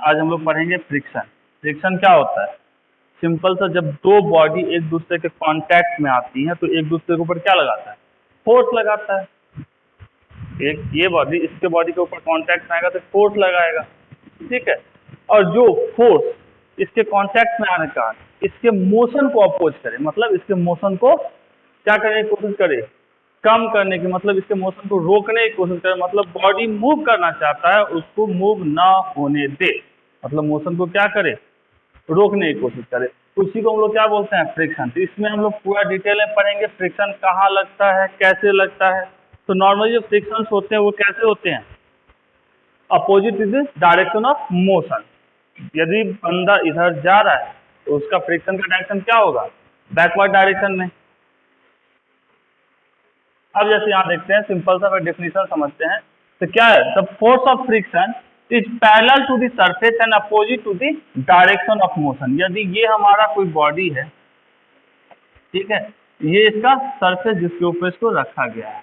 आज हम लोग पढ़ेंगे फ्रिक्शन। फ्रिक्शन क्या होता है? सिंपल सा, जब दो बॉडी एक दूसरे के कांटेक्ट में आती हैं तो एक दूसरे के ऊपर क्या लगाता है? फोर्स लगाता है। एक ये बॉडी इसके बॉडी के ऊपर कांटेक्ट में आएगा तो फोर्स लगाएगा, ठीक है। और जो फोर्स इसके कांटेक्ट में आने का इसके मोशन को अपोज करे, मतलब इसके मोशन को क्या करने की कोशिश करे? कम करने की, मतलब इसके मोशन को रोकने की कोशिश करे। मतलब बॉडी मूव करना चाहता है, उसको मूव ना होने दे, मतलब मोशन को क्या करे? रोकने की कोशिश करे। तो उसी को हम लोग क्या बोलते हैं? फ्रिक्शन। तो इसमें हम लोग पूरा डिटेल में पढ़ेंगे फ्रिक्शन कहाँ लगता है, कैसे लगता है। तो नॉर्मली जो फ्रिक्शंस होते हैं वो कैसे होते हैं? Opposite to the direction of motion. यदि बंदा इधर जा रहा है तो उसका फ्रिक्शन का डायरेक्शन क्या होगा? बैकवर्ड डायरेक्शन में। अब जैसे यहाँ देखते हैं, सिंपल सा डेफिनेशन समझते हैं। तो क्या है? The force of friction is parallel to the surface and opposite to the direction of motion. यदि ये हमारा कोई बॉडी है, ठीक है, ये इसका सरफेस जिसके ऊपर इसको रखा गया है।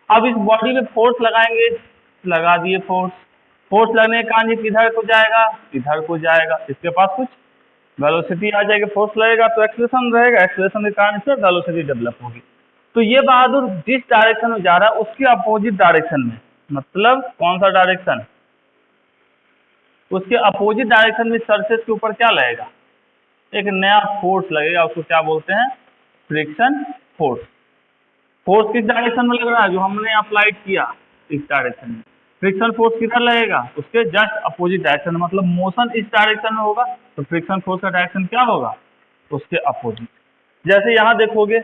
अब इस बॉडी में फोर्स लगाएंगे, लगा दिए फोर्स। फोर्स लगने के कारण ये किधर को जाएगा? इधर को जाएगा। इसके पास कुछ वेलोसिटी आ जाएगी। फोर्स लगेगा तो एक्सेलरेशन रहेगा, एक्सेलरेशन के कारण इसमें वेलोसिटी डेवलप होगी। तो ये बहादुर जिस डायरेक्शन में जा रहा है उसके अपोजिट डायरेक्शन में, मतलब कौन सा डायरेक्शन? उसके अपोजिट डायरेक्शन में सरफेस के ऊपर क्या लगेगा? एक नया फोर्स लगेगा। उसको क्या बोलते हैं? Friction force. फोर्स किस डायरेक्शन में लग रहा है? जो हमने अप्लाइड किया इस डायरेक्शन में। फ्रिक्शन फोर्स किधर लगेगा? उसके जस्ट अपोजिट डायरेक्शन में, मतलब मोशन इस डायरेक्शन में होगा तो फ्रिक्शन फोर्स का डायरेक्शन क्या होगा? उसके अपोजिट। जैसे यहाँ देखोगे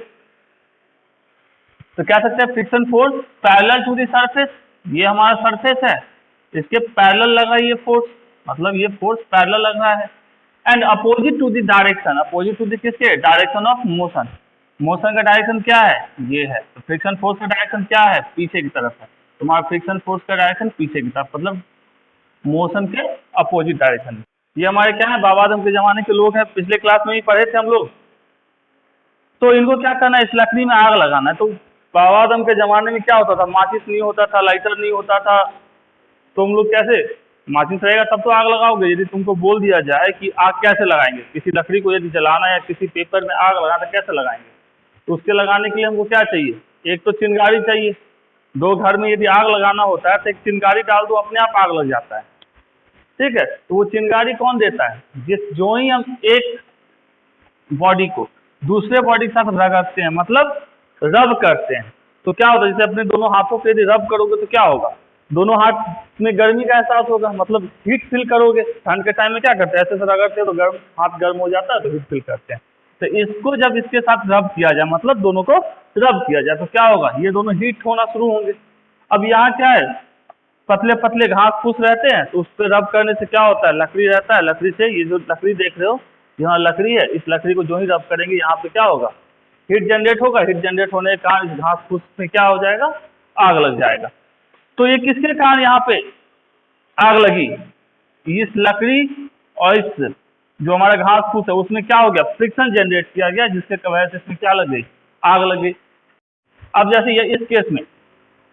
तो कह सकते हैं friction force parallel to the surface. ये हमारा सरफेस है, इसके पैरेलल लगा ये फोर्स, मतलब ये फोर्स पैरेलल लग रहा है। And opposite to the direction, opposite to the किसके? Direction of motion. मोशन का डायरेक्शन क्या है? ये है। तो फ्रिक्शन फोर्स का डायरेक्शन क्या है? पीछे की तरफ है। तुम्हारा फ्रिक्शन फोर्स का डायरेक्शन पीछे की तरफ, मतलब मोशन के अपोजिट डायरेक्शन। ये हमारे क्या है? बाबा आदम के जमाने के लोग हैं, पिछले क्लास में ही पढ़े थे हम लोग। तो इनको क्या करना है? इस लकड़ी में आग लगाना है। तो बाबा आदम के जमाने में क्या होता था? माचिस नहीं होता था, लाइटर नहीं होता था। तो हम लोग कैसे? माचिस रहेगा तब तो आग लगाओगे। यदि तुमको बोल दिया जाए कि आग कैसे लगाएंगे, किसी लकड़ी को यदि जलाना या किसी पेपर में आग लगाना, कैसे लगाएंगे? तो उसके लगाने के लिए हमको क्या चाहिए? एक तो चिंगारी चाहिए। दो घर में यदि आग लगाना होता है तो एक चिंगारी डाल दो, अपने आप आग लग जाता है, ठीक है। तो वो चिंगारी कौन देता है? जो ही हम एक बॉडी को दूसरे बॉडी के साथ रगड़ते हैं, मतलब रब करते हैं, तो क्या होता है? जैसे अपने दोनों हाथों पे यदि रब करोगे तो क्या होगा? दोनों हाथ में गर्मी का एहसास होगा, मतलब हीट फील करोगे। ठंड के टाइम में क्या करते हैं? ऐसे से रगड़ते हैं तो गर्म, हाथ गर्म हो जाता है तो हीट फील करते हैं। तो इसको जब इसके साथ रब किया जाए, मतलब दोनों को रब किया जाए, तो क्या होगा? ये दोनों हीट होना शुरू होंगे। अब यहाँ क्या है? पतले पतले घास फूस रहते हैं, तो उस पर रब करने से क्या होता है? लकड़ी रहता है, लकड़ी से, ये जो लकड़ी देख रहे हो यहाँ लकड़ी है, इस लकड़ी को जो ही रब करेंगे यहाँ पे क्या होगा? हीट जनरेट होगा। हीट जनरेट होने के कारण इस घास फूस में क्या हो जाएगा? आग लग जाएगा। तो ये किसके कारण यहाँ पे आग लगी? इस लकड़ी और इस जो हमारा घास फूस है उसमें क्या हो गया? फ्रिक्शन जनरेट किया गया, जिसके वजह से इसमें क्या लग गई? आग लग गई। अब जैसे ये इस केस में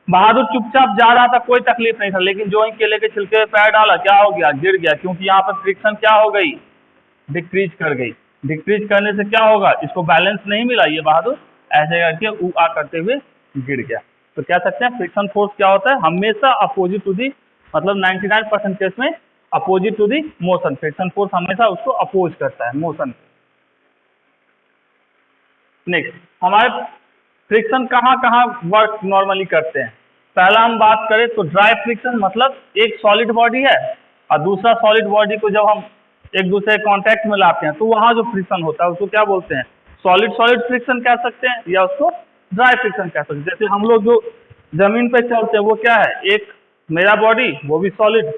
बहादुर चुपचाप जा रहा था, कोई तकलीफ नहीं था, लेकिन जो ही केले के छिलके में पैर डाला, क्या हो गया? गिर गया, क्योंकि यहाँ पर फ्रिक्शन क्या हो गई? डिक्रीज कर गई। डिक्रीज करने से क्या होगा? इसको बैलेंस नहीं मिला, ये बहादुर ऐसे करके ऊ आ करते हुए गिर गया। तो कह सकते हैं फ्रिक्शन फोर्स क्या होता है? हमेशा अपोजिट टू दी, मतलब 99% केस में opposite to the motion. Friction force हमेशा उसको अपोज करता है, मोशन। नेक्स्ट, हमारे फ्रिक्शन कहाँ कहाँ वर्क नॉर्मली करते हैं? पहला हम बात करें तो ड्राई फ्रिक्शन, मतलब एक सॉलिड बॉडी है और दूसरा सॉलिड बॉडी को जब हम एक दूसरे कांटेक्ट में लाते हैं तो वहां जो फ्रिक्शन होता है उसको क्या बोलते हैं? सॉलिड सॉलिड फ्रिक्शन कह सकते हैं या उसको ड्राई फ्रिक्शन कह सकते हैं। जैसे हम लोग जो जमीन पे चलते हैं वो क्या है? एक मेरा बॉडी, वो भी सॉलिड,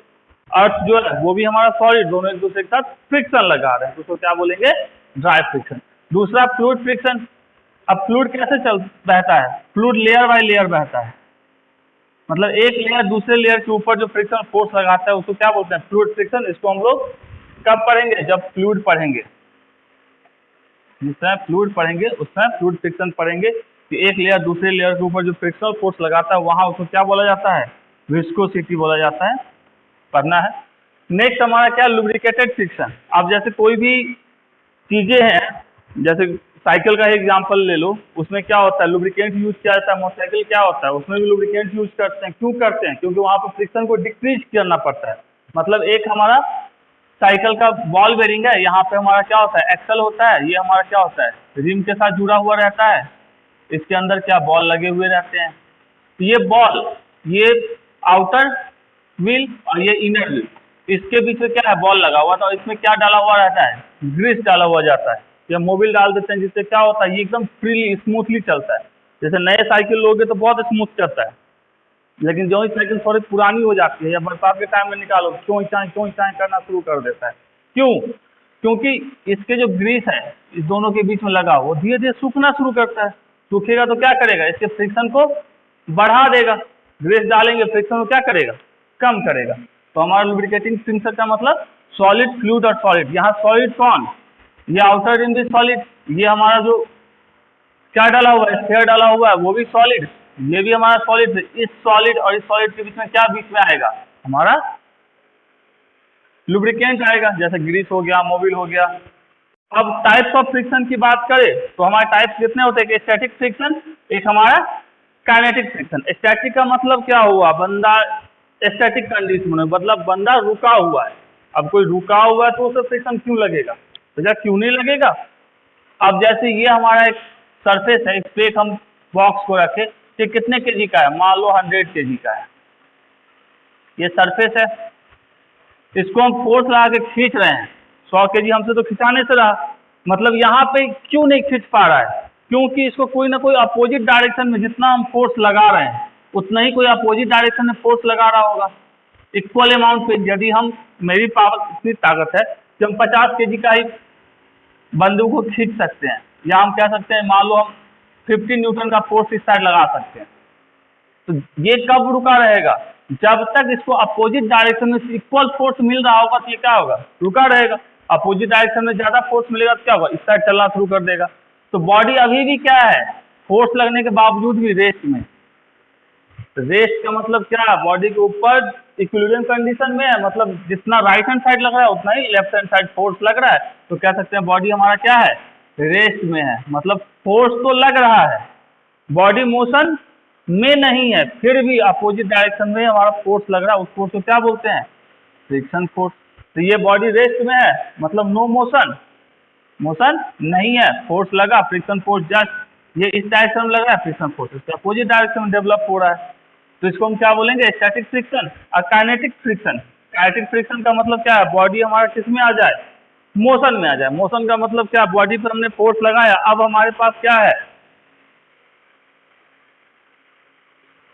अर्थ जो है वो भी हमारा सॉलिड, दोनों एक दूसरे के साथ फ्रिक्शन लगा रहे हैं, तो उसको क्या बोलेंगे? Dry friction. दूसरा फ्लूइड फ्रिक्शन। अब फ्लूइड कैसे बहता है? फ्लूइड लेयर बाय लेयर बहता है, मतलब एक लेयर दूसरे लेयर के ऊपर जो फ्रिक्शन फोर्स लगाता है उसको क्या बोलते हैं? Fluid friction. इसको हम लोग कब पढ़ेंगे? जब फ्लूइड पढ़ेंगे, जिस समय फ्लूइड पढ़ेंगे उस समय फ्लूइड फ्रिक्शन पढ़ेंगे कि एक लेयर दूसरे लेयर के ऊपर जो फ्रिक्शनल फोर्स लगाता है वहां उसको क्या बोला जाता है? विस्कोसिटी बोला जाता है। पढ़ना है। नेक्स्ट हमारा क्या, लुब्रिकेटेड फ्रिक्शन। अब जैसे कोई भी चीजें हैं, जैसे साइकिल का एग्जांपल ले लो, उसमें क्या होता है, लुब्रिकेंट यूज किया जाता है। मोटरसाइकिल क्या होता है, उसमें भी लुब्रिकेंट यूज करते हैं। क्यों करते हैं? क्योंकि वहां पर फ्रिक्शन को डिक्रीज करना पड़ता है। मतलब एक हमारा साइकिल का बॉल बेरिंग है, यहाँ पे हमारा क्या होता है, एक्सल होता है, ये हमारा क्या होता है, रिम के साथ जुड़ा हुआ रहता है, इसके अंदर क्या बॉल लगे हुए रहते हैं। तो ये बॉल, ये आउटर व्हील और ये इनर व्हील, इसके बीच में क्या है, बॉल लगा हुआ था, और इसमें क्या डाला हुआ रहता है, ग्रीस डाला हुआ जाता है, या मोबिल डाल देते हैं, जिससे क्या होता है, ये एकदम फ्रीली स्मूथली चलता है। जैसे नए साइकिल लोगे तो बहुत स्मूथ चलता है, लेकिन जो ही साइकिल थोड़ी पुरानी हो जाती है या बरसात के टाइम में निकालो, चोई चाई करना शुरू कर देता है। क्यों? क्योंकि इसके जो ग्रीस है इस दोनों के बीच में लगा वो धीरे धीरे सूखना शुरू करता है। सूखेगा तो क्या करेगा, इसके फ्रिक्शन को बढ़ा देगा। ग्रीस डालेंगे, फ्रिक्शन को क्या करेगा, कम करेगा। तो हमारा लुब्रिकेटिंग फ्रिक्शन का मतलब सॉलिड, फ्लूइड और सॉलिड। यहाँ सॉलिड कौन, ये आउटर रिम भी सॉलिड, ये हमारा जो क्या डाला हुआ है, स्फीयर डाला हुआ है, वो भी सॉलिड, ये भी हमारा सॉलिड है। इस सॉलिड और इस सॉलिड के बीच में क्या बीच में आएगा, हमारा लुब्रिकेंट आएगा, जैसे ग्रीस हो गया, मोबिल हो गया। अब टाइप्स ऑफ फ्रिक्शन की बात करें तो हमारे टाइप्स कितने होते हैं, कि स्टैटिक फ्रिक्शन, एक हमारा काइनेटिक फ्रिक्शन। स्टैटिक का मतलब क्या हुआ, बंदा स्टैटिक कंडीशन में, मतलब बंदा रुका हुआ है। अब कोई रुका हुआ है तो उसे फ्रिक्शन क्यों लगेगा, तो क्या क्यों नहीं लगेगा। अब जैसे ये हमारा एक सरफेस है, इस पे एक हम बॉक्स को रखे, ये कितने केजी का है, मान लो 100 केजी का है, ये सरफेस है, इसको हम फोर्स लगा के खींच रहे हैं, 100 केजी हमसे तो खिंचाने से रहा, मतलब यहाँ पे क्यों नहीं खींच पा रहा है, क्योंकि इसको कोई ना कोई अपोजिट डायरेक्शन में जितना हम फोर्स लगा रहे हैं उतना ही कोई अपोजिट डायरेक्शन में फोर्स लगा रहा होगा, इक्वल अमाउंट पे। यदि हम, मेरी पावर इतनी ताकत है कि हम 50 केजी का ही बंदूक को खींच सकते हैं, या हम कह सकते हैं मान लो हम 50 न्यूटन का फोर्स इस साइड लगा सकते हैं। तो ये कब रुका रहेगा, जब तक इसको अपोजिट डायरेक्शन में इक्वल फोर्स मिल रहा होगा तो ये क्या होगा, रुका रहेगा। अपोजिट डायरेक्शन में ज्यादा फोर्स मिलेगा तो क्या होगा, इस साइड चलना शुरू कर देगा। तो बॉडी अभी भी क्या है, फोर्स लगने के बावजूद भी रेस्ट में। रेस्ट का मतलब क्या है, बॉडी के ऊपर इक्विलिब्रियम कंडीशन में है, मतलब जितना राइट हैंड साइड लग रहा है उतना ही लेफ्ट हैंड साइड फोर्स लग रहा है। तो कह सकते हैं बॉडी हमारा क्या है, रेस्ट में है, मतलब फोर्स तो लग रहा है, बॉडी मोशन में नहीं है, फिर भी अपोजिट डायरेक्शन में हमारा फोर्स लग रहा है, उस फोर्स को क्या बोलते हैं, फ्रिक्शन फोर्स। तो ये बॉडी रेस्ट में है, मतलब नो मोशन, मोशन नहीं है, फोर्स लगा, फ्रिक्शन फोर्स जस्ट ये इस डायरेक्शन में लग रहा है, फ्रिक्शन फोर्स इसके अपोजिट डायरेक्शन में डेवलप हो रहा है। तो इसको हम क्या बोलेंगे, स्टैटिक फ्रिक्शन। और काइनेटिक फ्रिक्शन, काइनेटिक फ्रिक्शन का मतलब क्या है, बॉडी हमारा किस में आ जाए, मोशन में आ जाए। मोशन का मतलब क्या, बॉडी पर हमने फोर्स लगाया, अब हमारे पास क्या है,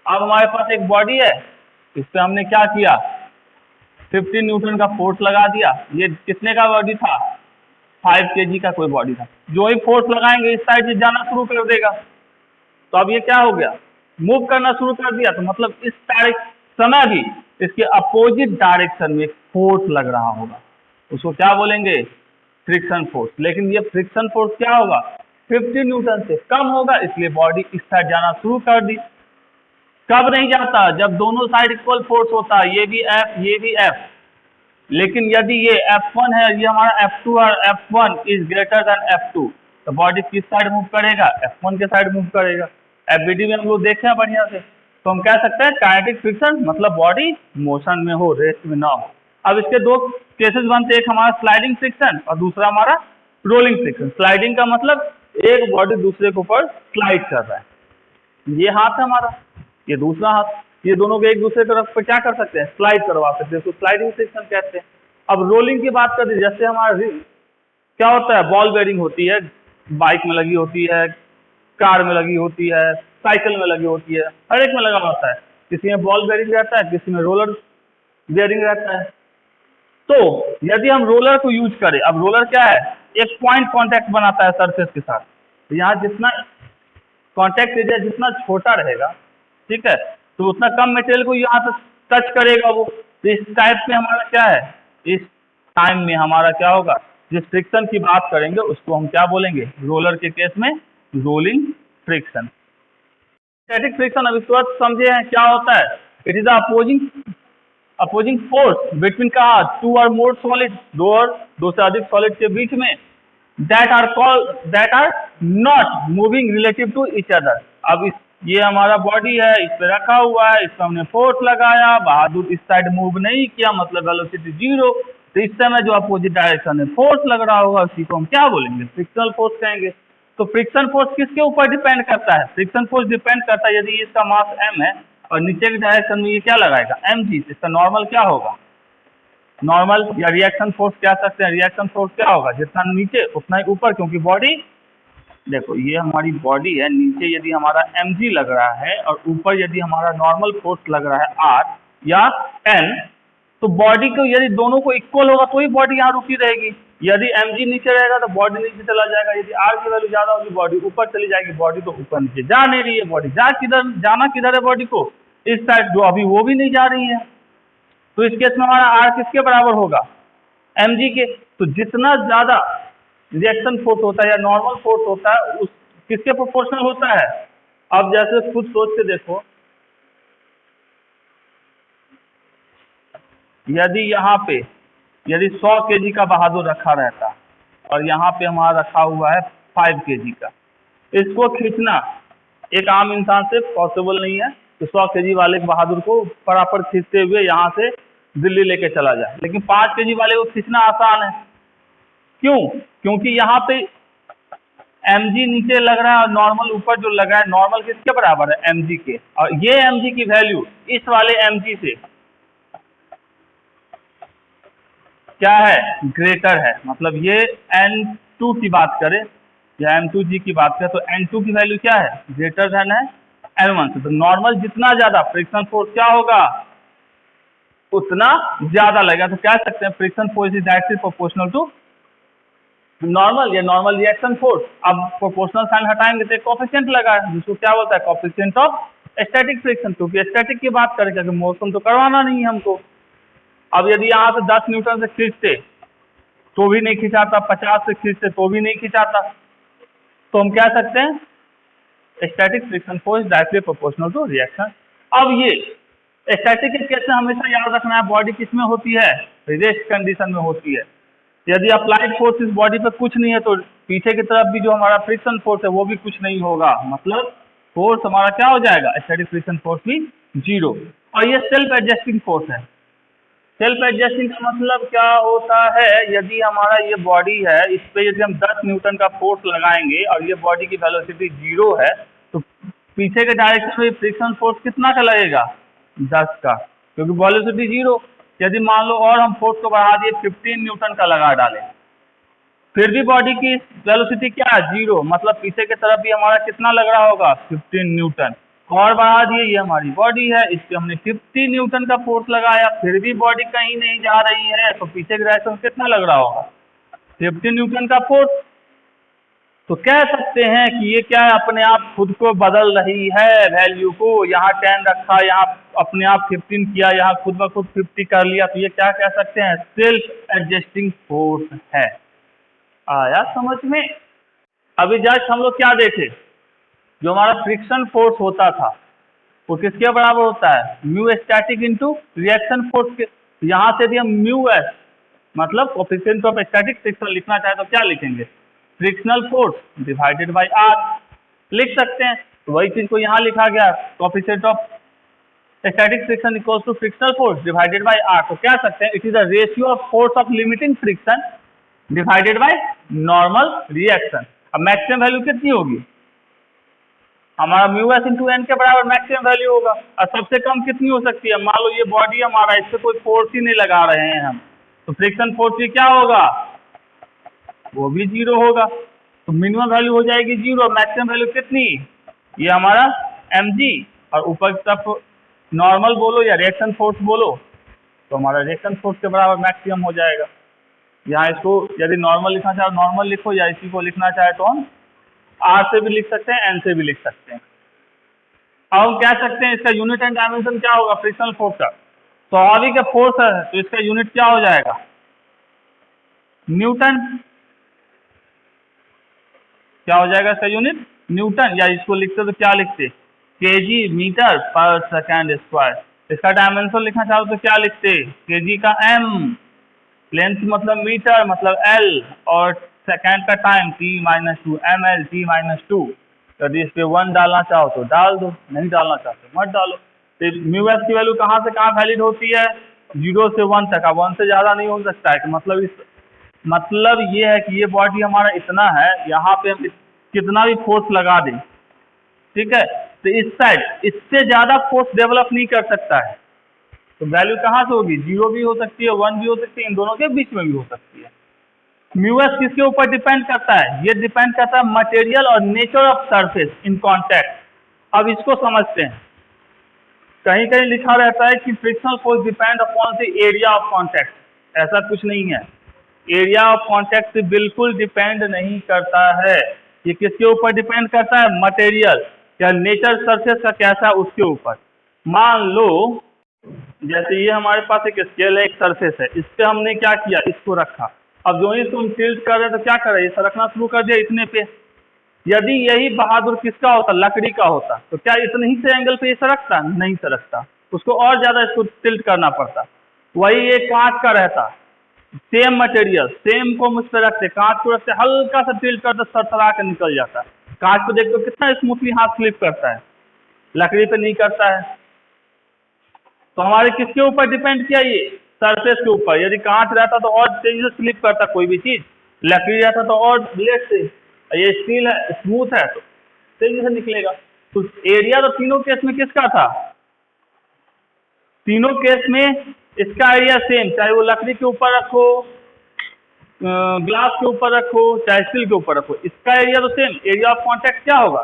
अब हमारे पास एक बॉडी है, इस पे हमने क्या किया, 50 न्यूटन का फोर्स लगा दिया। ये कितने का बॉडी था, 5 केजी का कोई बॉडी था। जो ही फोर्स लगाएंगे इस साइड से जाना शुरू कर देगा, तो अब ये क्या हो गया, मूव करना शुरू कर दिया। तो मतलब इस समय भी इसके अपोजिट डायरेक्शन में फोर्स लग रहा होगा, उसको क्या बोलेंगे, फ्रिक्शन फोर्स। लेकिन ये फ्रिक्शन फोर्स क्या होगा, 50 न्यूटन से कम होगा, इसलिए बॉडी इस साइड जाना शुरू कर दी। कब नहीं जाता, जब दोनों साइड इक्वल फोर्स होता है, ये भी F ये भी F। लेकिन यदि ये F1 है, ये हमारा F2 और F1 is greater than F2, तो बॉडी किस साइड मूव करेगा, F1 के साइड मूव करेगा। FBD में हम लोग देखे हैं बढ़िया से, तो हम कह सकते हैं काइनेटिक फ्रिक्शन मतलब बॉडी मोशन में हो, रेस्ट में ना हो। अब इसके दो केसेस बनते हैं, एक हमारा स्लाइडिंग फ्रिक्शन और दूसरा हमारा रोलिंग फ्रिक्शन। स्लाइडिंग का मतलब एक बॉडी दूसरे के ऊपर स्लाइड कर रहा है, ये हाथ है हमारा, ये दूसरा हाथ, ये दोनों को एक दूसरे तरफ पर क्या कर सकते हैं, स्लाइड करवा सकते हैं, तो स्लाइडिंग फ्रिक्शन कहते हैं। अब रोलिंग की बात करते हैं, जैसे हमारा क्या होता है, बॉल बेरिंग होती है, बाइक में लगी होती है, कार में लगी होती है, साइकिल में लगी होती है, हर एक में लगा होता है। किसी में बॉल बेरिंग रहता है, किसी में रोलर बेरिंग रहता है। तो यदि हम रोलर को यूज करें, अब रोलर क्या है, एक पॉइंट कॉन्टैक्ट बनाता है सरफेस के साथ, तो यहाँ जितना कॉन्टैक्ट एरिया जितना छोटा रहेगा, ठीक है, तो उतना कम मटेरियल को यहाँ से टच करेगा वो। तो इस टाइप में हमारा क्या है, इस टाइम में हमारा क्या होगा, जिस फ्रिक्शन की बात करेंगे उसको हम क्या बोलेंगे, रोलर के केस में रोलिंग फ्रिक्शन। स्टैटिक फ्रिक्शन अब इसके बाद समझे हैं क्या होता है, it is the opposing opposing force between कहा, टू और मोर सॉलिड, दो से अधिक सॉलिड के बीच में, that are not moving relative to each other. अब ये हमारा बॉडी है, इस पे रखा हुआ है, इस पर हमने फोर्स लगाया, बहादुर इस साइड मूव नहीं किया, मतलब वेलोसिटी 0। तो इस समय जो अपोजिट डायरेक्शन में फोर्स लग रहा होगा उसी को हम क्या बोलेंगे, फ्रिक्शनल फोर्स कहेंगे। तो फ्रिक्शन फोर्स किसके ऊपर डिपेंड करता है, फ्रिक्शन फोर्स डिपेंड करता है, यदि इसका मास m है और नीचे की डायरेक्शन में ये क्या लगाएगा mg, इसका नॉर्मल क्या होगा, नॉर्मल या रिएक्शन फोर्स कह सकते हैं। रिएक्शन फोर्स क्या होगा, जितना नीचे उतना ही ऊपर, क्योंकि बॉडी, देखो ये हमारी बॉडी है, नीचे यदि हमारा mg लग रहा है और ऊपर यदि हमारा नॉर्मल फोर्स लग रहा है r या n, तो बॉडी को यदि दोनों को इक्वल होगा तो ही बॉडी यहाँ रुकी रहेगी। यदि mg नीचे रहेगा तो बॉडी नीचे चला जाएगा, यदि r की वैल्यू ज्यादा होगी बॉडी ऊपर चली जाएगी। बॉडी तो ऊपर नीचे जा नहीं रही है, बॉडी जाना किधर है, बॉडी को इस साइड, जो अभी वो भी नहीं जा रही है। तो इस केस में हमारा r किसके बराबर होगा, mg के। तो जितना ज्यादा रिएक्शन फोर्स होता है या नॉर्मल फोर्स होता है उस किसके प्रोपोर्शनल होता है। अब जैसे खुद सोच के देखो, यदि यहाँ पे यदि 100 kg का बहादुर रखा रहता और यहाँ पे हमारा रखा हुआ है 5 kg का, इसको खींचना एक आम इंसान से पॉसिबल नहीं है। तो 100 kg वाले बहादुर को फटाफट खींचते हुए यहाँ से दिल्ली लेके चला जाए, लेकिन 5 kg वाले को खींचना आसान है। क्यों, क्योंकि यहाँ पे mg नीचे लग रहा है और नॉर्मल ऊपर जो लगा है, नॉर्मल किसके बराबर है, mg के, और ये mg की वैल्यू इस वाले mg से क्या है, ग्रेटर है। मतलब ये n2 की बात करें या m2g की बात करें तो n2 की वैल्यू क्या है, ग्रेटर देन है n1 से। तो नॉर्मल जितना ज्यादा फ्रिक्शन फोर्स क्या होगा, उतना ज्यादा लगेगा। तो कह सकते हैं friction force is directly proportional to normal या नॉर्मल रिएक्शन फोर्स। अब प्रोपोर्शनल साइन हटाएंगे तो एक कोफिशिएंट लगा है जिसको क्या बोलता है, कोफिशिएंट ऑफ स्टैटिक फ्रिक्शन, क्योंकि स्टैटिक की बात करें, क्योंकि मोशन तो करवाना नहीं है हमको। अब यदि यहाँ से 10 न्यूटन से खींचते तो भी नहीं खिंचाता, 50 से खींचते तो भी नहीं खिंचाता, तो हम कह सकते हैं static friction force directly proportional to reaction. अब ये स्टैटिक के केस में हमेशा याद रखना है, बॉडी किसमें होती है, रेस्ट कंडीशन में होती है। यदि अप्लाइड फोर्स इस बॉडी पे कुछ नहीं है तो पीछे की तरफ भी जो हमारा फ्रिक्शन फोर्स है वो भी कुछ नहीं होगा, मतलब फोर्स हमारा क्या हो जाएगा, स्टैटिक फ्रिक्शन फोर्स भी 0। और ये सेल्फ एडजस्टिंग फोर्स है। सेल्फ एडजस्टिंग का मतलब क्या होता है, यदि हमारा ये बॉडी है, इस पे यदि हम 10 न्यूटन का फोर्स लगाएंगे और ये बॉडी की वेलोसिटी 0 है, तो पीछे के डायरेक्शन में फ्रिक्शन फोर्स कितना का लगेगा, 10 का, क्योंकि वेलोसिटी 0। यदि मान लो और हम फोर्स को बढ़ा दिए 15 न्यूटन का लगा डालें, फिर भी बॉडी की वेलोसिटी क्या है, 0, मतलब पीछे की तरफ भी हमारा कितना लग रहा होगा, 15 न्यूटन। और बढ़ा दिए, ये हमारी बॉडी है, इस पे हमने 50 न्यूटन का फोर्स लगाया, फिर भी बॉडी कहीं नहीं जा रही है, तो पीछे की डायरेक्शन कितना लग रहा होगा, 50 न्यूटन का फोर्स। तो कह सकते हैं कि ये क्या है, अपने आप खुद को बदल रही है वैल्यू को, यहाँ 10 रखा, यहाँ अपने आप 15 किया, यहाँ खुद ब खुद 50 कर लिया, तो ये क्या कह सकते हैं, सेल्फ एडजस्टिंग फोर्स है। आया समझ में। अभी जस्ट हम लोग क्या देखे, जो हमारा फ्रिक्शन फोर्स होता था वो किसके बराबर होता है, mu static into reaction force के। यहाँ से यदि हम म्यू एस मतलब कोफिशिएंट ऑफ स्टैटिक फ्रिक्शन लिखना चाहे तो क्या लिखेंगे, frictional force divided by R लिख सकते हैं। तो वही चीज को यहाँ लिखा गया, coefficient of static friction equals to frictional force divided by R. तो क्या सकते हैं, it is the ratio of force of limiting friction divided by normal reaction. अब मैक्सिमम वैल्यू कितनी होगी, हमारा म्यू एस इंटू एन के बराबर मैक्सिमम वैल्यू होगा। और सबसे कम कितनी हो सकती है, मान लो ये बॉडी हमारा, इस पे कोई फोर्स ही नहीं लगा रहे हैं हम, तो फ्रिक्शन फोर्स भी क्या होगा, वो भी 0 होगा। तो मिनिमम वैल्यू हो जाएगी 0, मैक्सिमम वैल्यू कितनी, ये हमारा mg, और ऊपर की तरफ नॉर्मल बोलो या रिएक्शन फोर्स बोलो, तो हमारा रिएक्शन फोर्स के बराबर मैक्सिमम हो जाएगा। यहाँ इसको यदि नॉर्मल लिखना चाहे नॉर्मल लिखो, या इसी को लिखना चाहे तो हम R से भी लिख सकते हैं, N से भी लिख सकते हैं। अब हम कह सकते हैं इसका यूनिट एंड डायमेंशन क्या होगा, फ्रिक्शनल फोर्स का। स्वाभाविक है फोर्स है तो इसका यूनिट क्या हो जाएगा, न्यूटन। क्या हो जाएगा इसका यूनिट, न्यूटन, या इसको लिखते तो क्या लिखते, केजी मीटर पर सेकेंड स्क्वायर। इसका डायमेंशन लिखना चाहो तो क्या लिखते, केजी का m, लेंथ मतलब मीटर मतलब l, और सेकेंड का टाइम t-2 ml t-2। यदि इस पे 1 डालना चाहो तो डाल दो, नहीं डालना चाहो तो मत डालो। तो म्यू एस की वैल्यू कहाँ से कहाँ वैलिड होती है, 0 से 1 तक। अब 1 से ज़्यादा नहीं हो सकता है, मतलब ये है कि ये बॉडी हमारा इतना है, यहाँ पे हम कितना भी फोर्स लगा दें, ठीक है, तो इस साइड इससे ज़्यादा फोर्स डेवलप नहीं कर सकता है। तो वैल्यू कहाँ से होगी, 0 भी हो सकती है, 1 भी हो सकती है, इन दोनों के बीच में भी हो सकती है। म्यू एस किसके ऊपर डिपेंड करता है, ये डिपेंड करता है मटेरियल और nature of surface in contact. अब इसको समझते हैं। कहीं कहीं लिखा रहता है कि frictional force depend upon the area of contact, ऐसा कुछ नहीं है। एरिया ऑफ कॉन्टैक्ट से बिल्कुल डिपेंड नहीं करता है। ये किसके ऊपर डिपेंड करता है, मटेरियल या नेचर सरफेस का कैसा है उसके ऊपर। मान लो जैसे ये हमारे पास एक स्केल है, एक सरफेस है, इस पे हमने क्या किया, इसको रखा। अब जो ही तुम टिल्ट कर रहे तो क्या कर रहे, ये सरकना शुरू कर दिया इतने पे। यदि यही बहादुर किसका होता, लकड़ी का होता, तो क्या इतने ही से एंगल पे ये सरकता, नहीं सरकता, उसको और ज्यादा इसको टिल्ट करना पड़ता। वही ये कांच का रहता, सेम मटेरियल, सेम को मुझ पे रखते, कांच को रखते, हल्का सा टिल्ट करते सरसरा कर निकल जाता है। कांच को देखते कितना स्मूथली हाथ स्लिप करता है, लकड़ी पे नहीं करता है। तो हमारे किसके ऊपर डिपेंड किया, ये सरफेस के ऊपर। यदि कांच रहता तो और तेजी से स्लिप करता कोई भी चीज, लकड़ी रहता तो और लेट से, ये स्टील है, स्मूथ है तो तेजी से निकलेगा। तो एरिया तो तीनों केस में किसका था, तीनों केस में इसका एरिया सेम, चाहे वो लकड़ी के ऊपर रखो, ग्लास के ऊपर रखो, चाहे स्टील के ऊपर रखो, इसका एरिया तो सेम। एरिया ऑफ कॉन्टैक्ट क्या होगा,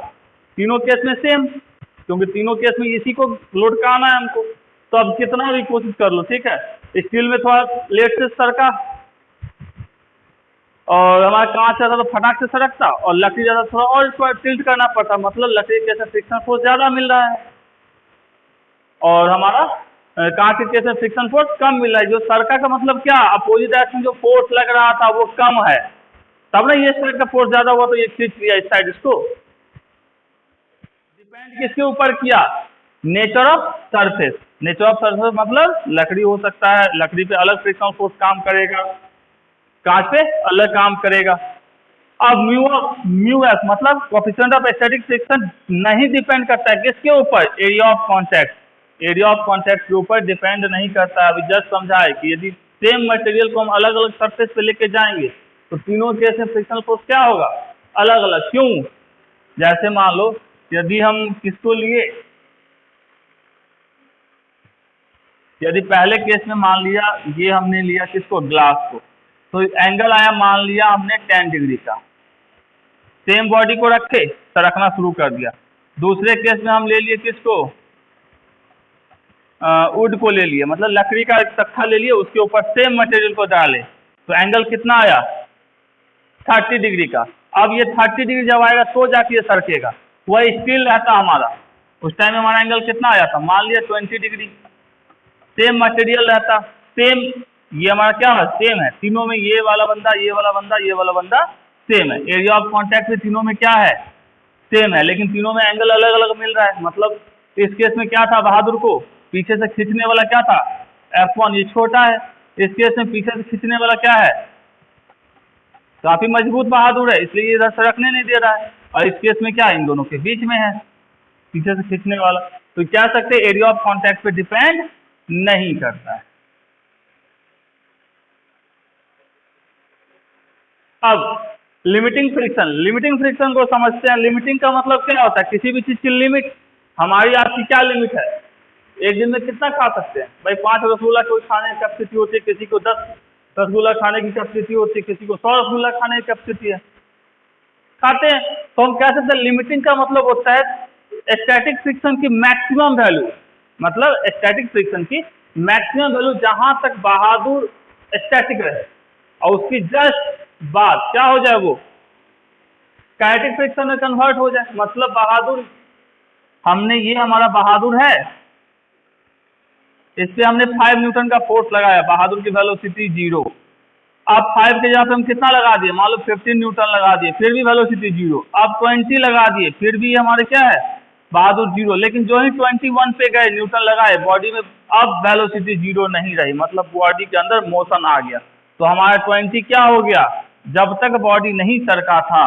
तीनों केस में सेम, क्योंकि तीनों केस में इसी को लोड कराना है हमको। तो अब कितना भी कोशिश कर लो, ठीक है, स्टील में थोड़ा लेट से सरका और हमारा कांच रहता तो फटाक से सरकता, और लकड़ी ज्यादा थोड़ा और इसको टिल्ट करना पड़ता, मतलब लकड़ी के केस फ्रिक्शन फोर्स ज्यादा मिल रहा है और हमारा कांच के केस में फ्रिक्शन फोर्स कम मिल रहा है। जो सरका का मतलब क्या, अपोजिट डायरेक्शन जो फोर्स लग रहा था वो कम है, तब ना ये साइड का फोर्स ज्यादा हुआ तो ये खींच लिया इस साइड। इसको डिपेंड किसके ऊपर किया, nature of surface. Nature of surface मतलब लकड़ी हो सकता है, लकड़ी पे अलग फ्रिक्शन फोर्स काम करेगा, कांच पे अलग काम करेगा। अब म्यू एस मतलब कोएफिशिएंट ऑफ स्टैटिक फ्रिक्शन नहीं डिपेंड करता है किसके ऊपर, area of contact. Area of contact के ऊपर डिपेंड नहीं करता है। अभी जस्ट समझा है कि यदि सेम मटेरियल को हम अलग अलग सरफेस पे लेके जाएंगे तो तीनों केस में फ्रिक्शनल फोर्स क्या होगा, अलग अलग। क्यों, जैसे मान लो यदि हम किसको लिए, यदि पहले केस में मान लिया ये हमने लिया किसको, ग्लास को, तो एंगल आया मान लिया हमने 10 डिग्री का, सेम बॉडी को रखे सरकना शुरू कर दिया। दूसरे केस में हम ले लिए किसको, वुड को ले लिए, मतलब लकड़ी का एक तख्ता ले लिए, उसके ऊपर सेम मटेरियल को डाले, तो एंगल कितना आया, 30 डिग्री का। अब ये 30 डिग्री जब आएगा तो जाके ये सरकेगा। वह स्टील रहता हमारा, उस टाइम हमारा एंगल कितना आया था, मान लिया 20 डिग्री। सेम मटेरियल रहता, सेम, ये हमारा क्या है, सेम है तीनों में, ये वाला बंदा, ये वाला बंदा, ये वाला बंदा सेम है। एरिया ऑफ कॉन्टैक्ट में तीनों में क्या है, सेम है, लेकिन तीनों में एंगल अलग अलग मिल रहा है। मतलब इस केस में क्या था, बहादुर को पीछे से खींचने वाला क्या था, F1, ये छोटा है। इस केस में पीछे से खींचने वाला क्या है, काफी मजबूत बहादुर है, इसलिए ये इधर सरकने नहीं दे रहा है। और इस केस में क्या, इन दोनों के बीच में है पीछे से खींचने वाला। तो क्या सकते, एरिया ऑफ कॉन्टैक्ट पे डिपेंड नहीं करता है। अब लिमिटिंग फ्रिक्शन, लिमिटिंग फ्रिक्शन को समझते हैं। लिमिटिंग का मतलब क्या होता है, किसी भी चीज की लिमिट। हमारी आपकी क्या लिमिट है, एक दिन में कितना खा सकते हैं भाई, 5 रसगुल्ला कोई खाने की कैपेसिटी होती है, किसी को 10 रसगुल्ला खाने की कैपेसिटी होती है, किसी को 100 रसगुल्ला खाने की कैपेसिटी है, खाते हैं। तो हम कह सकते हैं लिमिटिंग का मतलब होता है स्टैटिक फ्रिक्शन की मैक्सिमम वैल्यू, मतलब स्टैटिक फ्रिक्शन की मैक्सिमम वैल्यू जहां तक बहादुर स्टैटिक रहे और उसकी जस्ट बाद क्या हो जाए, वो काइनेटिक फ्रिक्शन में कन्वर्ट हो जाए। मतलब बहादुर, हमने ये हमारा बहादुर है, इस पे हमने 5 न्यूटन का फोर्स लगाया, बहादुर की वेलोसिटी 0। अब 5 के जगह पे हम कितना लगा दिए, मान लो 15 न्यूटन लगा दिए, फिर भी वेलोसिटी 0। अब 20 लगा दिए, फिर भी हमारे क्या है, बहादुर 0, लेकिन जो ही 21 पे गए न्यूटन लगाए बॉडी में, अब वेलोसिटी 0 नहीं रही, मतलब बॉडी के अंदर मोशन आ गया। तो हमारा 20 क्या हो गया, जब तक बॉडी नहीं सरका था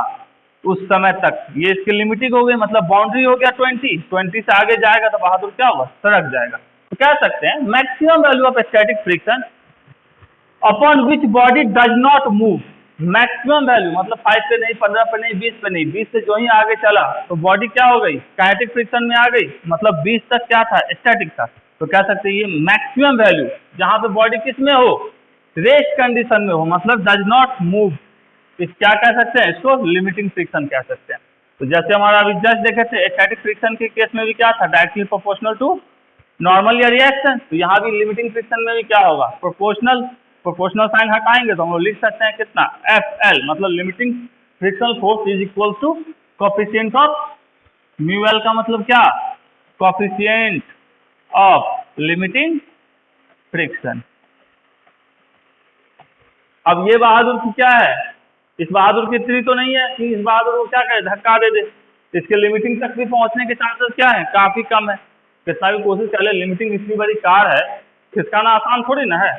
उस समय तक, ये इसकी लिमिटिंग हो गई, मतलब बाउंड्री हो गया 20 से आगे जाएगा तो बहादुर क्या होगा, सरक जाएगा। तो कह सकते हैं maximum value of static friction upon which body does not move. Maximum value मतलब 5 पे नहीं, 15 पे नहीं, 20 पे नहीं, 20 से जो ही आगे चला तो बॉडी क्या हो गई, काइनेटिक फ्रिक्शन में आ गई, मतलब 20 तक क्या था, स्टैटिक था। तो कह सकते हैं ये मैक्सिमम वैल्यू जहां पे बॉडी किस में हो, रेस्ट कंडीशन में हो, मतलब डज नॉट मूव, इस क्या कह सकते हैं, इसको लिमिटिंग फ्रिक्शन कह सकते हैं। तो जैसे हमारा अभी जस्ट देखे थे स्टैटिक फ्रिक्शन के केस में भी क्या था, डायरेक्टली प्रोपोर्शनल टू नॉर्मल या रिएक्शन। तो यहाँ भी लिमिटिंग फ्रिक्शन में भी क्या होगा, प्रोपोर्शनल साइन हटाएंगे तो हम लोग लिख सकते हैं कितना, FL, मतलब limiting frictional force is equal to coefficient of mu L, का मतलब क्या, कोएफिशिएंट ऑफ लिमिटिंग फ्रिक्शन। अब ये बहादुर की क्या है, इस बहादुर की इतनी तो नहीं है कि इस बहादुर को क्या करे, धक्का दे दे, इसके लिमिटिंग तक भी पहुंचने के चांसेस क्या है, काफी कम है। कितना भी कोशिश कर ले, लिमिटिंग इतनी बड़ी कार है, खिसकाना आसान थोड़ी ना है।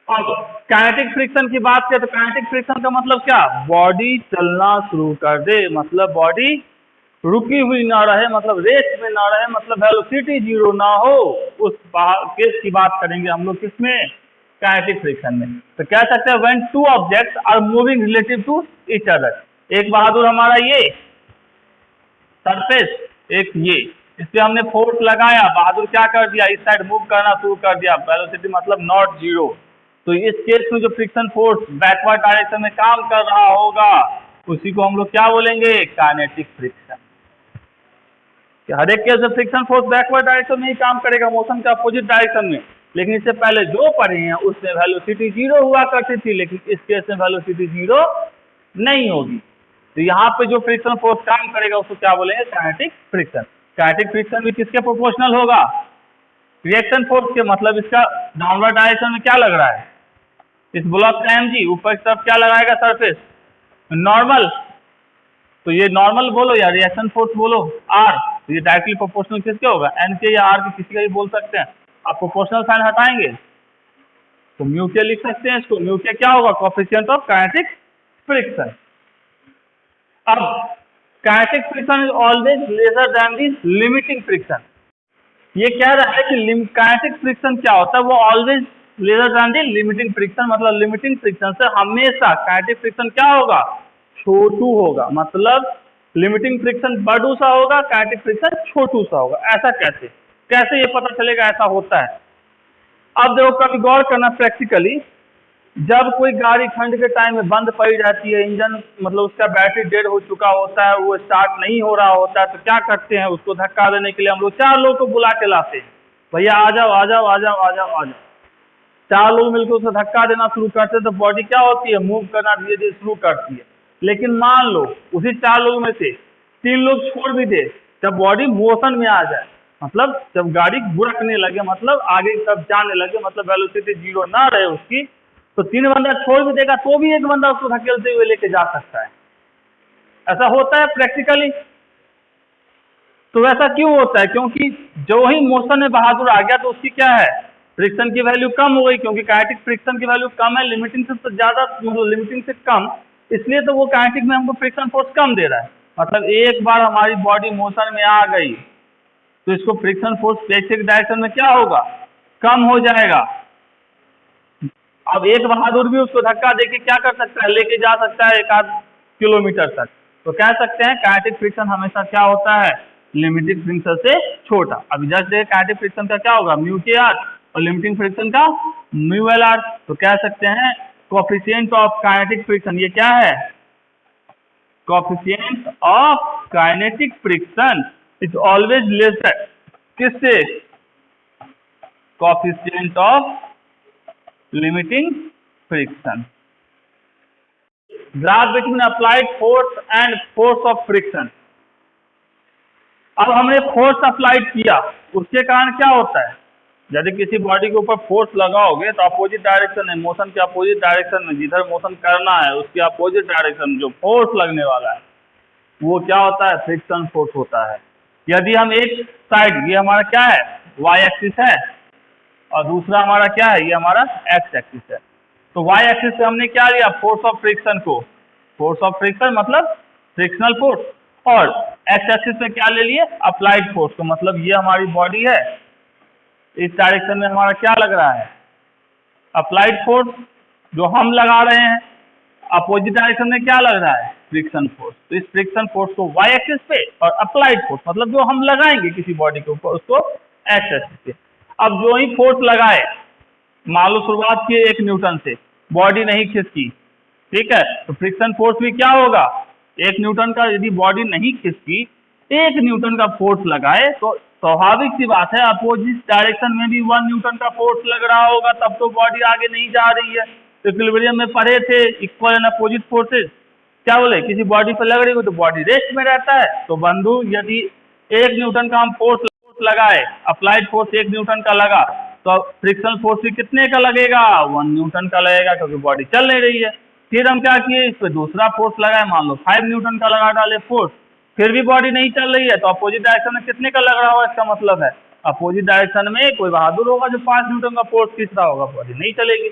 अब काइनेटिक फ्रिक्शन की बात करें तो काइनेटिक फ्रिक्शन का मतलब क्या, बॉडी चलना शुरू कर दे, मतलब बॉडी रुकी हुई ना रहे, मतलब रेस्ट में ना रहे, मतलब वेलोसिटी 0 ना हो, उस केस की बात करेंगे हम लोग किसमें, काइनेटिक फ्रिक्शन में। तो कह सकते हैं when two objects are moving relative to each other, एक बहादुर हमारा ये सरफेस, एक ये, इस पे हमने फोर्स लगाया, बहादुर क्या कर दिया, इस साइड मूव करना शुरू कर दिया, वेलोसिटी मतलब नॉट 0। तो इस केस में जो फ्रिक्शन फोर्स बैकवर्ड डायरेक्शन में काम कर रहा होगा उसी को हम लोग क्या बोलेंगे, काइनेटिक फ्रिक्शन। हर एक केस में फ्रिक्शन फोर्स बैकवर्ड डायरेक्शन में ही काम करेगा, मोशन के अपोजिट डायरेक्शन में, लेकिन इससे पहले जो पढ़े हैं उसमें वेलोसिटी 0 हुआ करती थी, लेकिन इस केस में वेलोसिटी 0 नहीं होगी। तो यहाँ पे जो फ्रिक्शन फोर्स काम करेगा उसको क्या बोलेंगे, काइनेटिक फ्रिक्शन। काइनेटिक फ्रिक्शन भी किसके प्रोपोर्शनल होगा, रिएक्शन फोर्स के, मतलब इसका डाउनवर्ड डायरेक्शन में क्या लग रहा है, इस ब्लॉक का mg, ऊपर की तरफ क्या लगाएगा सरफेस, नॉर्मल, तो ये नॉर्मल बोलो या रिएक्शन फोर्स बोलो r, तो ये डायरेक्टली प्रोपोर्शनल किसके होगा, n के या r के, किसी का भी बोल सकते हैं। आप प्रोपोर्शनल साइन हटाएंगे तो म्यू के लिख सकते हैं इसको, म्यू के क्या होगा, कोएफिशिएंट ऑफ काइनेटिक फ्रिक्शन। अब kinetic friction is always lesser than the limiting friction, ये कह रहा है कि काइनेटिक फ्रिक्शन क्या होता है, वो always lesser than the limiting friction, मतलब लिमिटिंग फ्रिक्शन से हमेशा काइनेटिक फ्रिक्शन क्या होगा, छोटू होगा, मतलब लिमिटिंग फ्रिक्शन बड़ू सा होगा, काइनेटिक फ्रिक्शन छोटू सा होगा। ऐसा कैसे, कैसे ये पता चलेगा ऐसा होता है। अब देखो कभी गौर करना प्रैक्टिकली, जब कोई गाड़ी ठंड के टाइम में बंद पड़ी जाती है, इंजन मतलब उसका बैटरी डेड हो चुका होता है, वो स्टार्ट नहीं हो रहा होता है, तो क्या करते हैं, उसको धक्का देने के लिए हम लोग 4 लोग को बुला के लाते हैं, भैया आ जाओ आ जाओ आ जाओ आ जाओ आ जाओ। 4 लोग मिलकर उसे धक्का देना शुरू करते हैं तो बॉडी क्या होती है, मूव करना धीरे धीरे शुरू करती है। लेकिन मान लो उसी 4 लोगों में से 3 लोग छोड़ भी दे, जब बॉडी मोशन में आ जाए, मतलब जब गाड़ी गुड़कने लगे, मतलब आगे की तरफ जाने लगे, मतलब वेलोसिटी 0 ना रहे उसकी, तो 3 बंदा छोड़ भी देगा तो भी एक बंदा उसको धकेलते हुए लेके जा सकता है। ऐसा होता है प्रैक्टिकली। तो वैसा क्यों होता है, क्योंकि जो ही मोशन में बहादुर आ गया तो उसकी क्या है, फ्रिक्शन की वैल्यू कम हो गई, क्योंकि काइनेटिक फ्रिक्शन की वैल्यू कम है, लिमिटिंग से तो ज्यादा, मतलब लिमिटिंग से कम, इसलिए तो वो काइनेटिक में हमको फ्रिक्शन फोर्स कम दे रहा है। मतलब एक बार हमारी बॉडी मोशन में आ गई तो इसको फ्रिक्शन फोर्स स्पेसिफिक डायरेक्शन में क्या होगा, कम हो जाएगा। अब एक बहादुर भी उसको धक्का देके क्या कर सकता है, लेके जा सकता है 1 किलोमीटर तक। तो कह सकते हैं काइनेटिक फ्रिक्शन हमेशा क्या होता है, लिमिटिंग फ्रिक्शन से छोटा। अभी जस्ट देखिए काइनेटिक फ्रिक्शन का क्या होगा, म्यू के आर, और लिमिटिंग फ्रिक्शन का म्यू एल आर। तो कह सकते हैं कोएफिशिएंट ऑफ काइनेटिक फ्रिक्शन, ये क्या है, coefficient of kinetic friction is always lesser, किससे, coefficient of limiting friction. Graph between applied force and force of friction. अब हमने फोर्स अप्लाइड किया, उसके कारण क्या होता है, यदि किसी बॉडी के ऊपर फोर्स लगाओगे तो अपोजिट डायरेक्शन है, मोशन के अपोजिट डायरेक्शन में जिधर मोशन करना है उसके अपोजिट डायरेक्शन जो फोर्स लगने वाला है वो क्या होता है, फ्रिक्शन फोर्स होता है। यदि हम एक साइड, ये हमारा क्या है, वाई एक्सिस है, और दूसरा हमारा क्या है, ये हमारा एक्स एक्सिस है। तो वाई एक्सिस पे हमने क्या लिया, फोर्स ऑफ फ्रिक्शन को, फोर्स ऑफ फ्रिक्शन मतलब फ्रिक्शनल फोर्स, और एक्स एक्सिस पे क्या ले लिए, अप्लाइड फोर्स को, मतलब ये हमारी बॉडी है, इस डायरेक्शन में हमारा क्या लग रहा है, अप्लाइड फोर्स जो हम लगा रहे हैं, अपोजिट डायरेक्शन में क्या लग रहा है, फ्रिक्शन फोर्स। तो इस फ्रिक्शन फोर्स को वाई एक्सिस पे, और अप्लाइड फोर्स मतलब जो हम लगाएंगे किसी बॉडी के ऊपर उसको एक्स एक्सिस पे। अब जो ही फोर्स लगाए, मान लो शुरुआत की 1 न्यूटन से, बॉडी नहीं खिसकी, ठीक है, तो फ्रिक्शन फोर्स भी क्या होगा, 1 न्यूटन का यदि बॉडी नहीं खिसकी, 1 न्यूटन का फोर्स लगाए तो स्वाभाविक सी बात है अपोजिट डायरेक्शन में भी 1 न्यूटन का फोर्स लग रहा होगा, तब तो बॉडी आगे नहीं जा रही है। तो इक्विलिब्रियम में पढ़े थे इक्वल एंड अपोजिट फोर्सेज, क्या बोले, किसी बॉडी पर लग रही हो तो बॉडी रेस्ट में रहता है। तो बंधु यदि 1 न्यूटन का हम फोर्स लगाए, अप्लाइड फोर्स 1 न्यूटन का लगा, तो फ्रिक्शनल फोर्स भी कितने का लगेगा, 1 न्यूटन का लगेगा, क्योंकि बॉडी चल नहीं रही है। फिर हम क्या किए, इस पर दूसरा फोर्स लगाए, मान लो 5 न्यूटन का लगा डाले फोर्स, फिर भी बॉडी नहीं चल रही है, तो अपोजिट डायरेक्शन में कितने का लग रहा होगा, इसका मतलब है अपोजिट डायरेक्शन में कोई बहादुर होगा जो 5 न्यूटन का फोर्स खींच रहा होगा, बॉडी नहीं चलेगी।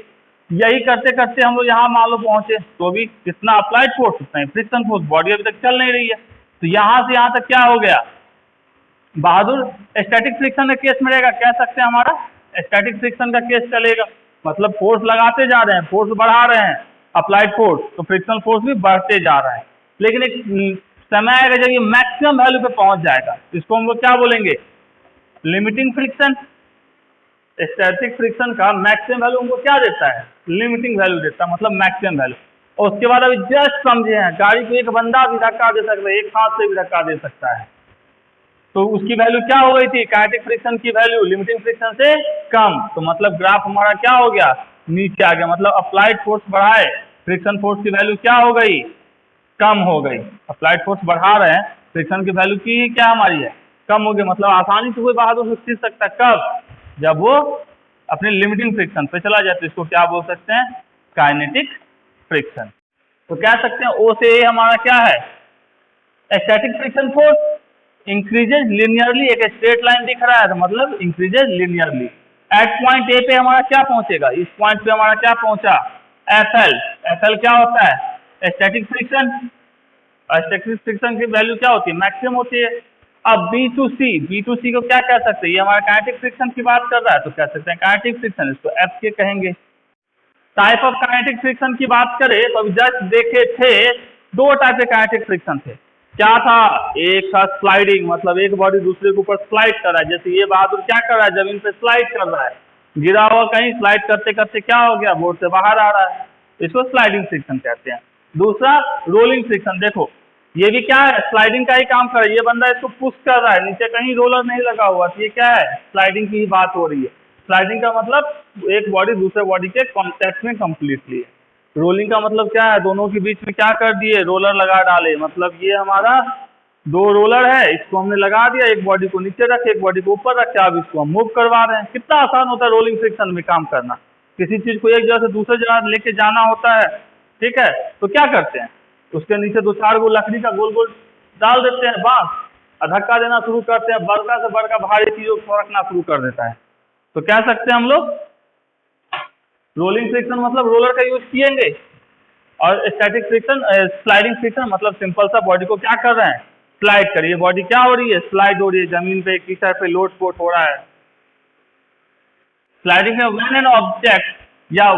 यही करते करते हम लोग यहाँ मान लो पहुंचे, तो भी कितना अप्लाइड फोर्स, उतना ही फ्रिक्शन फोर्स, बॉडी अभी तक चल नहीं रही है। तो यहाँ से यहाँ तक क्या हो गया, बहादुर स्टैटिक फ्रिक्शन का केस में रहेगा, कह सकते हैं हमारा स्टैटिक फ्रिक्शन का केस चलेगा, मतलब फोर्स लगाते जा रहे हैं, फोर्स बढ़ा रहे हैं, अप्लाइड फोर्स, तो फ्रिक्शनल फोर्स भी बढ़ते जा रहा है। लेकिन एक समय आएगा जब ये मैक्सिमम वैल्यू पे पहुंच जाएगा, इसको हम लोग क्या बोलेंगे, लिमिटिंग फ्रिक्शन। स्टैटिक फ्रिक्शन का मैक्सिमम वैल्यू हमको क्या देता है, लिमिटिंग वैल्यू देता है, मतलब मैक्सिमम वैल्यू। और उसके बाद अभी जस्ट समझे हैं, गाड़ी को एक बंदा भी धक्का दे सकता है, एक हाथ से भी धक्का दे सकता है, तो उसकी वैल्यू क्या हो गई थी, काइनेटिक फ्रिक्शन की वैल्यू लिमिटिंग फ्रिक्शन से कम। तो मतलब ग्राफ हमारा क्या हो गया, नीचे आ गया, मतलब अप्लाइड फोर्स बढ़ाए, फ्रिक्शन फोर्स की वैल्यू क्या हो गई, कम हो गई। अप्लाइड फोर्स बढ़ा रहे हैं, फ्रिक्शन की वैल्यू की क्या हमारी है, कम हो गई, मतलब आसानी से कोई बहादुर से खींच सकता है, कब, जब वो अपने लिमिटिंग फ्रिक्शन पे चला जाए, तो इसको क्या बोल सकते हैं, काइनेटिक फ्रिक्शन। तो कह सकते हैं ओ से ए हमारा क्या है, static friction force increases linearly, एक स्ट्रेट लाइन दिख रहा है तो मतलब increases linearly. At point A पे हमारा क्या पहुंचेगा, इस पॉइंट पे हमारा क्या पहुंचा, एफएल। एफएल क्या होता है, स्टैटिक फ्रिक्शन, स्टैटिक फ्रिक्शन की वैल्यू क्या होती है, मैक्सिमम होती है। अब बी टू सी को क्या कह सकते हैं, ये हमारा काइनेटिक फ्रिक्शन की बात कर रहा है, तो कह सकते हैं काइनेटिक फ्रिक्शन, इसको एफ के कहेंगे। टाइप ऑफ काइनेटिक फ्रिक्शन की बात करें तो अभी जस्ट देखे थे 2 टाइप के काइनेटिक फ्रिक्शन थे, क्या था, एक था स्लाइडिंग, मतलब एक बॉडी दूसरे के ऊपर स्लाइड कर रहा है, जैसे ये बहादुर क्या कर रहा है, जमीन पे स्लाइड कर रहा है, गिरा हुआ कहीं, स्लाइड करते करते क्या हो गया, बोर्ड से बाहर आ रहा है, इसको स्लाइडिंग फ्रिक्शन कहते हैं। दूसरा रोलिंग फ्रिक्शन, देखो ये भी क्या है, स्लाइडिंग का ही काम कर रहा है, ये बंदा इसको पुश कर रहा है, नीचे कहीं रोलर नहीं लगा हुआ, तो ये क्या है, स्लाइडिंग की ही बात हो रही है। स्लाइडिंग का मतलब एक बॉडी दूसरे बॉडी के कॉन्टेक्ट में कम्प्लीटली है। रोलिंग का मतलब क्या है, दोनों के बीच में क्या कर दिए, रोलर लगा डाले, मतलब ये हमारा 2 रोलर है, इसको हमने लगा दिया, एक बॉडी को नीचे रखे, एक बॉडी को ऊपर रखे, अब इसको हम मूव करवा रहे हैं। कितना आसान होता है रोलिंग फ्रिक्शन में काम करना, किसी चीज को एक जगह से दूसरे जगह लेके जाना होता है, ठीक है, तो क्या करते हैं, उसके नीचे 2-4 गो लकड़ी का गोल गोल डाल देते हैं बांस, और धक्का देना शुरू करते हैं, बड़का से बड़का भारी चीजों को रखना शुरू कर देता है। तो कह सकते हैं हम लोग रोलिंग फ्रिक्शन मतलब रोलर का यूज किएंगे, और स्टैटिक फ्रिक्शन स्लाइडिंग फ्रिक्शन मतलब सिंपल सा बॉडी को क्या कर रहे हैं, स्लाइड करिए, बॉडी क्या हो रही है, स्लाइड हो रही है, जमीन पे किसी तरह पे लोड पोट हो रहा है। स्लाइडिंग में व्हेन एन ऑब्जेक्ट या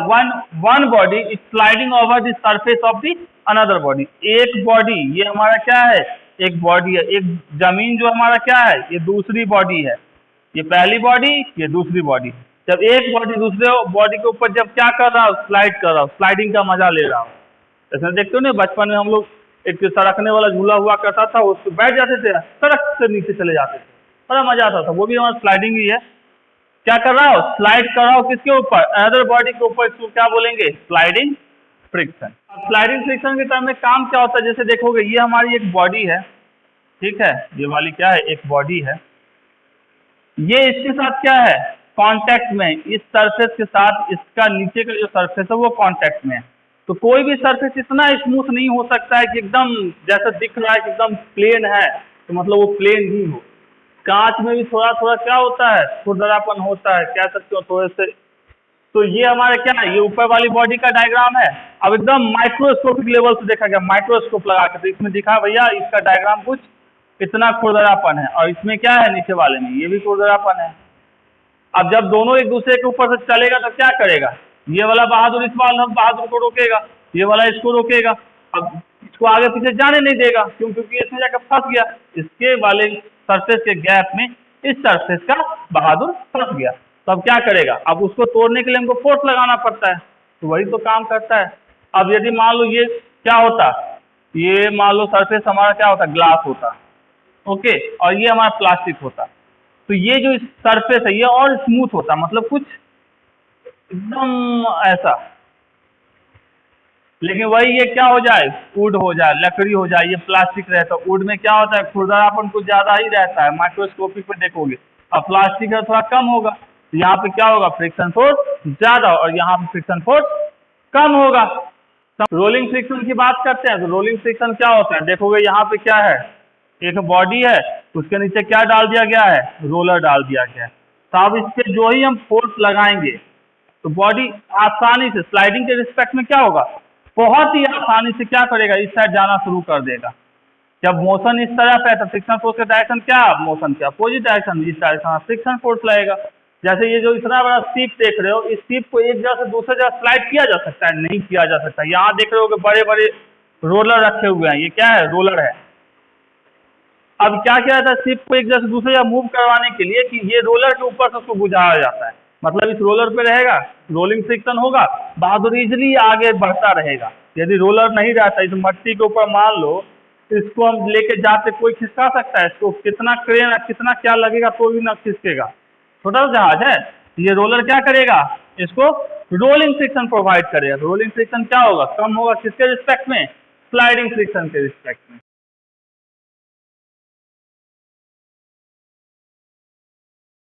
one body is sliding over the surface of the another body, एक बॉडी, ये हमारा क्या है, एक बॉडी है, एक जमीन जो हमारा क्या है, ये दूसरी बॉडी है, ये पहली बॉडी, ये दूसरी बॉडी। जब एक बॉडी दूसरे बॉडी के ऊपर जब क्या कर रहा हो, स्लाइड कर रहा हो, स्लाइडिंग का मजा ले रहा हो। जैसे देखते हो ना, बचपन में हम लोग एक सरकने वाला झूला हुआ करता था, उस पर बैठ जाते थे, सड़क से नीचे चले जाते थे, बड़ा मजा आता था, वो भी हमारा स्लाइडिंग ही है। क्या कर रहा हो, स्लाइड कर रहा हो, किसके ऊपर, अदर बॉडी के ऊपर, इसको क्या बोलेंगे, स्लाइडिंग फ्रिक्शन। स्लाइडिंग फ्रिक्शन के टर्म में काम क्या होता है, जैसे देखोगे ये हमारी एक बॉडी है, ठीक है, ये वाली क्या है, एक बॉडी है, ये इसके साथ क्या है, कांटेक्ट में, इस सरफेस के साथ इसका नीचे का जो सरफेस है वो कांटेक्ट में है। तो कोई भी सरफेस इतना स्मूथ नहीं हो सकता है कि एकदम जैसा दिख रहा है कि एकदम प्लेन है, तो मतलब वो प्लेन ही हो। कांच में भी थोड़ा थोड़ा क्या होता है, खुरदरापन होता है, कह सकते हो थोड़े से। तो ये हमारे क्या है, ये ऊपर वाली बॉडी का डायग्राम है। अब एकदम माइक्रोस्कोपिक लेवल से देखा गया, माइक्रोस्कोप लगा के, तो इसमें दिखा भैया इसका डायग्राम कुछ इतना खुरदरापन है, और इसमें क्या है नीचे वाले में, ये भी खुरदरापन है। अब जब दोनों एक दूसरे के ऊपर से चलेगा तो क्या करेगा, ये वाला बहादुर इस वाला बहादुर को रोकेगा, ये वाला इसको रोकेगा। अब इसको आगे पीछे जाने नहीं देगा, क्यों, क्योंकि इसमें जाकर फंस गया, इसके वाले सरफेस के गैप में इस सरफेस का बहादुर फंस गया। तो अब क्या करेगा, अब उसको तोड़ने के लिए हमको फोर्स लगाना पड़ता है, तो वही तो काम करता है। अब यदि मान लो ये क्या होता, ये मान लो सरफेस हमारा क्या होता, ग्लास होता, ओके, और ये हमारा प्लास्टिक होता, तो ये जो सरफेस है ये और स्मूथ होता, मतलब कुछ एकदम ऐसा। लेकिन वही ये क्या हो जाए, वुड हो जाए, लकड़ी हो जाए, ये प्लास्टिक रहता है। वुड में क्या होता है, खुरदरापन कुछ ज्यादा ही रहता है, माइक्रोस्कोपिक में देखोगे। अब प्लास्टिक का थोड़ा कम होगा, तो यहाँ पे क्या होगा, फ्रिक्शन फोर्स ज्यादा, और यहाँ पे फ्रिक्शन फोर्स कम होगा। रोलिंग फ्रिक्शन की बात करते हैं, तो रोलिंग फ्रिक्शन क्या होता है, देखोगे यहाँ पे क्या है, एक बॉडी है, उसके नीचे क्या डाल दिया गया है, रोलर डाल दिया गया है। तो अब इस पे जो ही हम फोर्स लगाएंगे तो बॉडी आसानी से स्लाइडिंग के रिस्पेक्ट में क्या होगा, बहुत ही आसानी से क्या करेगा, इस साइड जाना शुरू कर देगा। जब मोशन इस तरफ है तो फ्रिक्शन फोर्स का डायरेक्शन क्या, मोशन के अपोजिट डायरेक्शन, इस डायरेक्शन में फ्रिक्शन फोर्स लगेगा। जैसे ये जो इतना बड़ा शिप देख रहे हो, इस शिप को एक जगह से दूसरी जगह स्लाइड किया जा सकता है, नहीं किया जा सकता। यहाँ देख रहे हो कि बड़े बड़े रोलर रखे हुए हैं, ये क्या है, रोलर है। अब क्या किया जाता है, शिप को एक जगह से दूसरी जगह मूव करवाने के लिए, कि ये रोलर के ऊपर से उसको बुझाया जाता है, मतलब इस रोलर पे रहेगा, रोलिंग फ्रिक्शन होगा, बहादुर इजिली आगे बढ़ता रहेगा। यदि रोलर नहीं रहता, इस मट्टी के ऊपर मान लो इसको हम लेके जाते, कोई खिसका सकता है इसको, कितना क्रेन कितना क्या लगेगा तो भी ना खिसकेगा, छोटा सा जहाज है। ये रोलर क्या करेगा, इसको रोलिंग फ्रिक्शन प्रोवाइड करेगा। रोलिंग फ्रिक्शन क्या होगा, कम होगा, किसके रिस्पेक्ट में, स्लाइडिंग फ्रिक्शन के रिस्पेक्ट में।